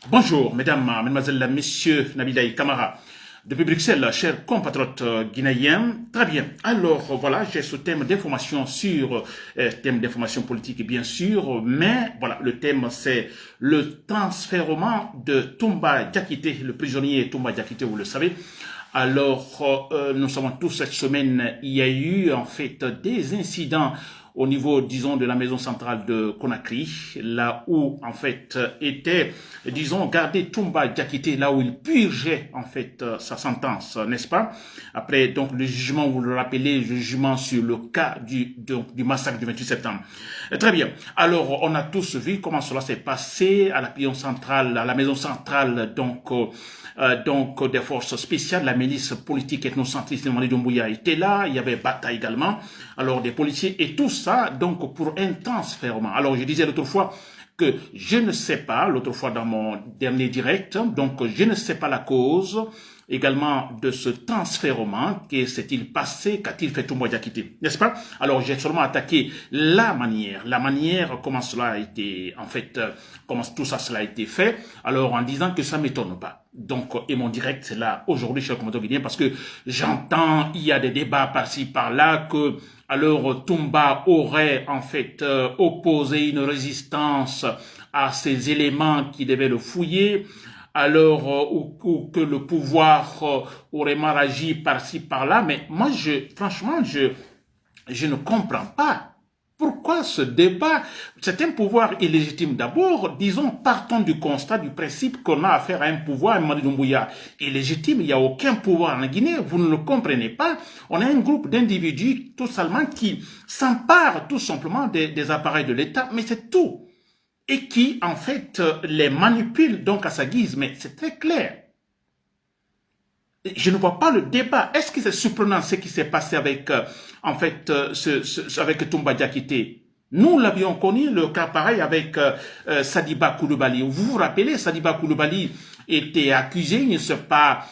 Bonjour, mesdames, mesdemoiselles, messieurs, Nabilaï Kamara. Depuis Bruxelles, chers compatriotes guinéens. Très bien. Alors, voilà, j'ai ce thème d'information sur, thème d'information politique, bien sûr, mais voilà, le thème, c'est le transfèrement de Toumba Diakité, le prisonnier Toumba Diakité, vous le savez. Alors, nous savons tous, cette semaine, il y a eu, en fait, des incidents au niveau, disons, de la maison centrale de Conakry, là où, en fait, était, disons, gardé Toumba Diakité, là où il purgeait, en fait, sa sentence, n'est-ce pas? Après, donc, le jugement, vous le rappelez, le jugement sur le cas du massacre du 28 septembre. Très bien. Alors, on a tous vu comment cela s'est passé à la maison centrale, donc des forces spéciales, la milice politique ethnocentriste de Mamadi Doumbouya était là, il y avait Bata également, alors des policiers et tout ça, donc pour un transfèrement. Alors je disais l'autre fois que je ne sais pas, l'autre fois dans mon dernier direct, donc je ne sais pas la cause également de ce transfèrement, que s'est-il passé, qu'a-t-il fait Toumba Diakité, n'est-ce pas? Alors j'ai seulement attaqué la manière comment cela a été, en fait, comment tout ça cela a été fait, alors en disant que ça m'étonne pas. Donc, et mon direct, c'est là, aujourd'hui, chez le commentaire guinéen, parce que j'entends, il y a des débats par-ci, par-là, que, alors, Toumba aurait, en fait, opposé une résistance à ces éléments qui devaient le fouiller, alors, ou que le pouvoir aurait mal agi par-ci, par-là, mais moi, franchement, je ne comprends pas. Pourquoi ce débat? C'est un pouvoir illégitime. D'abord, disons, partons du constat, du principe qu'on a affaire à un pouvoir, Mamadi Doumbouya, illégitime. Il n'y a aucun pouvoir en Guinée. Vous ne le comprenez pas. On a un groupe d'individus, tout simplement, qui s'emparent tout simplement des appareils de l'État, mais c'est tout. Et qui, en fait, les manipulent donc à sa guise. Mais c'est très clair. Je ne vois pas le débat. Est-ce que c'est surprenant ce qui s'est passé avec, en fait, avec Toumba Diakité? Nous l'avions connu, le cas pareil avec Sadiba Koulibaly. Vous vous rappelez, Sadiba Koulibaly était accusé, il ne sait pas,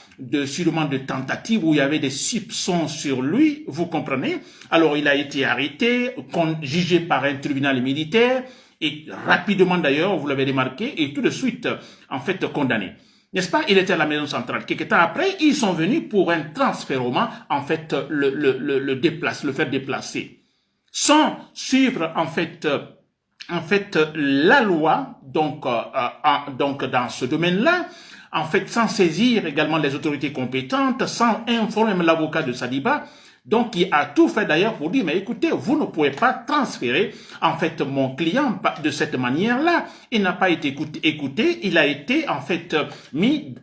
sûrement de tentative où il y avait des soupçons sur lui, vous comprenez? Alors il a été arrêté, jugé par un tribunal militaire, et rapidement d'ailleurs, vous l'avez remarqué, et tout de suite, en fait, condamné. N'est-ce pas? Il était à la maison centrale. Quelques temps après, ils sont venus pour un transfèrement, en fait, le faire déplacer. Sans suivre, en fait, la loi, donc dans ce domaine-là, en fait, sans saisir également les autorités compétentes, sans informer l'avocat de Sadiba, donc, il a tout fait d'ailleurs pour dire, mais écoutez, vous ne pouvez pas transférer, en fait, mon client de cette manière-là. Il n'a pas été écouté, il a été, en fait, mis,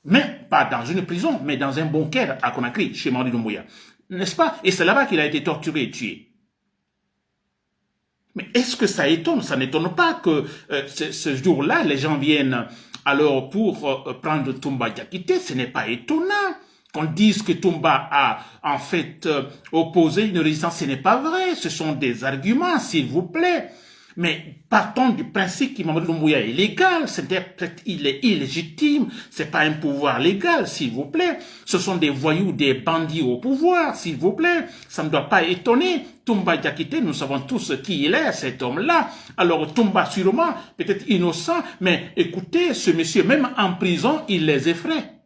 mais pas dans une prison, mais dans un bunker à Conakry, chez Mamadi Doumbouya. N'est-ce pas? Et c'est là-bas qu'il a été torturé et tué. Mais est-ce que ça étonne? Ça n'étonne pas que ce jour-là, les gens viennent alors pour prendre Toumba Diakité, ce n'est pas étonnant. Qu'on dise que Toumba a en fait opposé une résistance, ce n'est pas vrai, ce sont des arguments, s'il vous plaît. Mais partons du principe que Mamadi Doumbouya est illégal, il est illégitime, c'est pas un pouvoir légal, s'il vous plaît. Ce sont des voyous, des bandits au pouvoir, s'il vous plaît. Ça ne doit pas étonner. Toumba Diakité, nous savons tous qui il est, cet homme-là. Alors Toumba, sûrement, peut-être innocent, mais écoutez, ce monsieur, même en prison, il les effraie.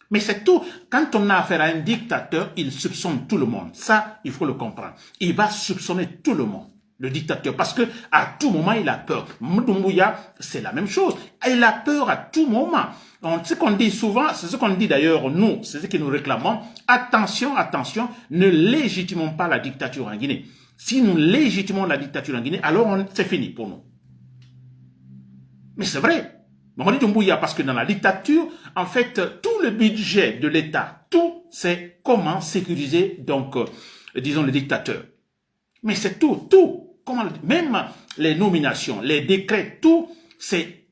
Mais c'est tout. Quand on a affaire à un dictateur, il soupçonne tout le monde. Ça, il faut le comprendre. Il va soupçonner tout le monde, le dictateur, parce que à tout moment, il a peur. Doumbouya, c'est la même chose. Il a peur à tout moment. Donc, ce qu'on dit souvent, c'est ce qu'on dit d'ailleurs, nous, c'est ce que nous réclamons. Attention, attention, ne légitimons pas la dictature en Guinée. Si nous légitimons la dictature en Guinée, alors c'est fini pour nous. Mais c'est vrai. Mamadi Doumbouya, parce que dans la dictature, en fait, tout le budget de l'État, tout, c'est comment sécuriser, donc, disons, le dictateur. Mais c'est tout, même les nominations, les décrets, tout, c'est,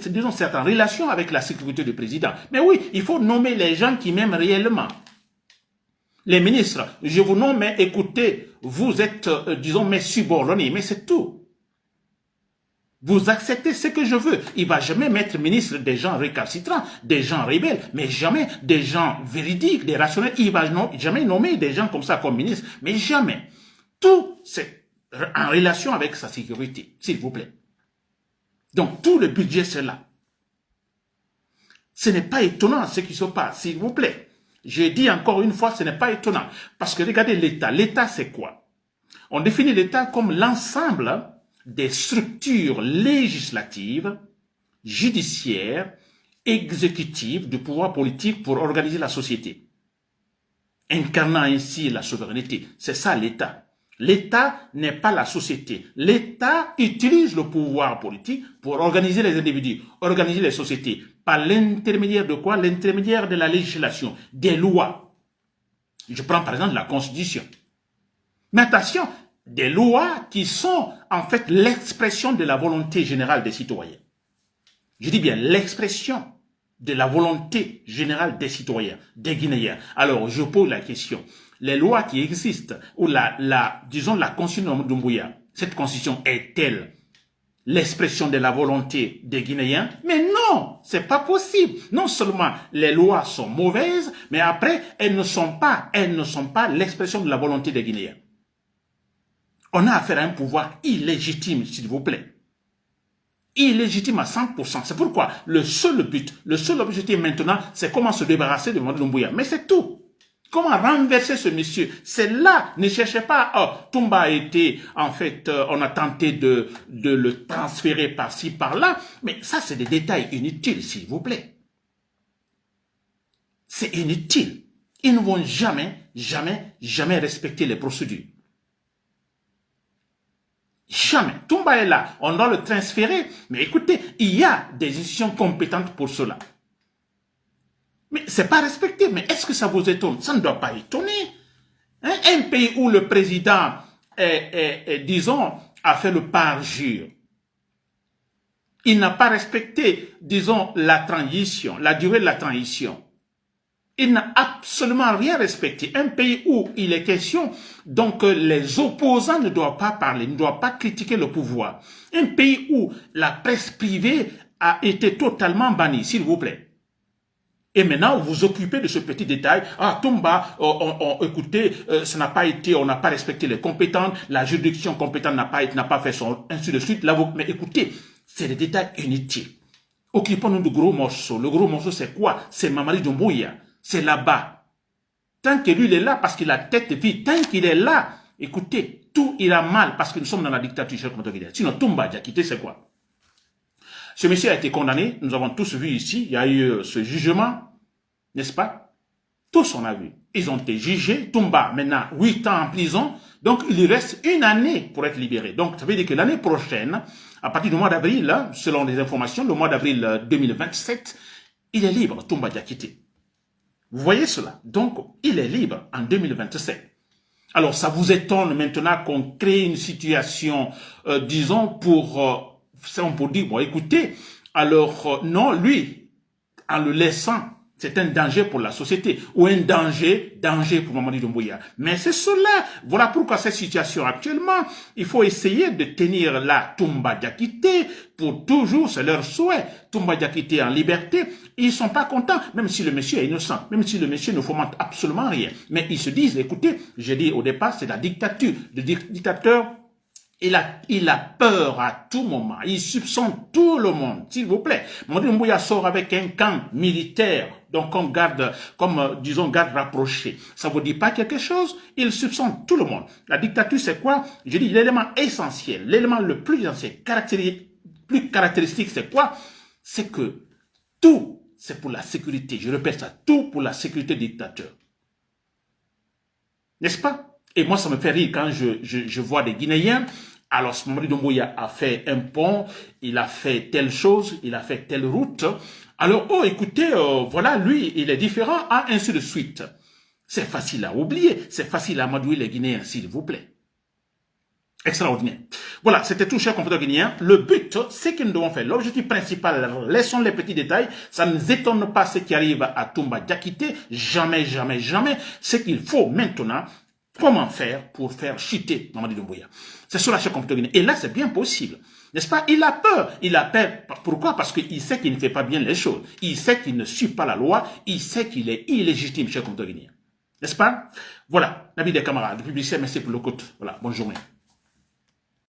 disons, c'est en relation avec la sécurité du président. Mais oui, il faut nommer les gens qui m'aiment réellement. Les ministres, je vous nomme, mais écoutez, vous êtes, disons, mes subordonnés, mais c'est tout. Vous acceptez ce que je veux. Il ne va jamais mettre ministre des gens récalcitrants, des gens rebelles, mais jamais des gens véridiques, des rationnels. Il ne va jamais nommer des gens comme ça comme ministre, mais jamais. Tout, c'est en relation avec sa sécurité, s'il vous plaît. Donc, tout le budget, c'est là. Ce n'est pas étonnant ce qui se passe, s'il vous plaît. Je dis encore une fois, ce n'est pas étonnant. Parce que regardez l'État. L'État, c'est quoi? On définit l'État comme l'ensemble des structures législatives, judiciaires, exécutives du pouvoir politique pour organiser la société, incarnant ainsi la souveraineté. C'est ça l'État. L'État n'est pas la société. L'État utilise le pouvoir politique pour organiser les individus, organiser les sociétés, par l'intermédiaire de quoi? L'intermédiaire de la législation, des lois. Je prends par exemple la Constitution. Mais attention, des lois qui sont en fait l'expression de la volonté générale des citoyens. Je dis bien l'expression de la volonté générale des citoyens, des Guinéens. Alors, je pose la question. Les lois qui existent, ou disons la Constitution de Doumbouya, cette Constitution est-elle l'expression de la volonté des Guinéens? Mais non, c'est pas possible. Non seulement les lois sont mauvaises, mais après, elles ne sont pas l'expression de la volonté des Guinéens. On a affaire à un pouvoir illégitime, s'il vous plaît. Illégitime à 100%. C'est pourquoi le seul objectif maintenant, c'est comment se débarrasser de Mamadi Doumbouya. Mais c'est tout. Comment renverser ce monsieur? C'est là, ne cherchez pas, oh, Toumba a été, en fait, on a tenté de le transférer par-ci, par-là. Mais ça, c'est des détails inutiles, s'il vous plaît. C'est inutile. Ils ne vont jamais, jamais, jamais respecter les procédures. Jamais. Toumba est là. On doit le transférer. Mais écoutez, il y a des institutions compétentes pour cela. Mais c'est pas respecté. Mais est-ce que ça vous étonne? Ça ne doit pas étonner. Hein? Un pays où le président, disons, a fait le parjure. Il n'a pas respecté, disons, la transition, la durée de la transition. Il n'a absolument rien respecté. Un pays où il est question, donc les opposants ne doivent pas parler, ne doivent pas critiquer le pouvoir. Un pays où la presse privée a été totalement bannie, s'il vous plaît. Et maintenant, vous vous occupez de ce petit détail. Ah, Toumba, écoutez, ça n'a pas été, on n'a pas respecté les compétents, la juridiction compétente n'a pas fait son, ainsi de suite. Mais écoutez, c'est des détails inutiles. Occupons-nous du gros morceau. Le gros morceau, c'est quoi? C'est Mamadi Doumbouya. C'est là-bas. Tant que lui, il est là parce qu'il a tête vide. Tant qu'il est là, écoutez, tout ira mal parce que nous sommes dans la dictature, cher compatriotes. Sinon, Toumba Diakité, c'est quoi? Ce monsieur a été condamné. Nous avons tous vu ici. Il y a eu ce jugement, n'est-ce pas? Tous on a vu. Ils ont été jugés. Toumba, maintenant, 8 ans en prison. Donc, il lui reste 1 année pour être libéré. Donc, ça veut dire que l'année prochaine, à partir du mois d'avril, selon les informations, le mois d'avril 2027, il est libre, Toumba Diakité. Vous voyez cela? Donc, il est libre en 2027. Alors, ça vous étonne maintenant qu'on crée une situation, disons, pour dire, bon, écoutez, alors, non, lui, en le laissant, c'est un danger pour la société, ou un danger pour Mamadi Doumbouya. Mais c'est cela. Voilà pourquoi cette situation actuellement, il faut essayer de tenir la Toumba Diakité pour toujours, c'est leur souhait. Toumba Diakité en liberté, ils sont pas contents, même si le monsieur est innocent, même si le monsieur ne fomente absolument rien. Mais ils se disent, écoutez, j'ai dit au départ, c'est la dictature. Le dictateur, il a peur à tout moment. Il soupçonne tout le monde, s'il vous plaît. Mamadi Doumbouya sort avec un camp militaire, donc on garde, disons, garde rapproché. Ça vous dit pas quelque chose? Il soupçonne tout le monde. La dictature, c'est quoi? Je dis l'élément essentiel, l'élément le plus essentiel, plus caractéristique, c'est quoi? C'est que tout, c'est pour la sécurité. Je répète ça, tout pour la sécurité du dictateur. N'est-ce pas? Et moi, ça me fait rire quand je vois des Guinéens. Alors, Mamadi Doumbouya a fait un pont, il a fait telle chose, il a fait telle route. Alors, oh, écoutez, voilà, lui, il est différent, hein, ainsi de suite. C'est facile à oublier, c'est facile à amadouer les Guinéens, s'il vous plaît. Extraordinaire. Voilà, c'était tout, chers compatriotes guinéens. Le but, c'est que nous devons faire. L'objectif principal, laissons les petits détails. Ça ne nous étonne pas ce qui arrive à Toumba Diakité. Jamais, jamais, jamais. C'est qu'il faut maintenant, comment faire pour faire chuter Mamadi Doumbouya. C'est cela, chers compatriotes guinéens. Et là, c'est bien possible. N'est-ce pas? Il a peur. Il a peur. Pourquoi? Parce qu'il sait qu'il ne fait pas bien les choses. Il sait qu'il ne suit pas la loi. Il sait qu'il est illégitime, chers compatriotes guinéens. N'est-ce pas? Voilà. L'ami des camarades, le publicitaire, merci pour le côté. Voilà. Bonne journée.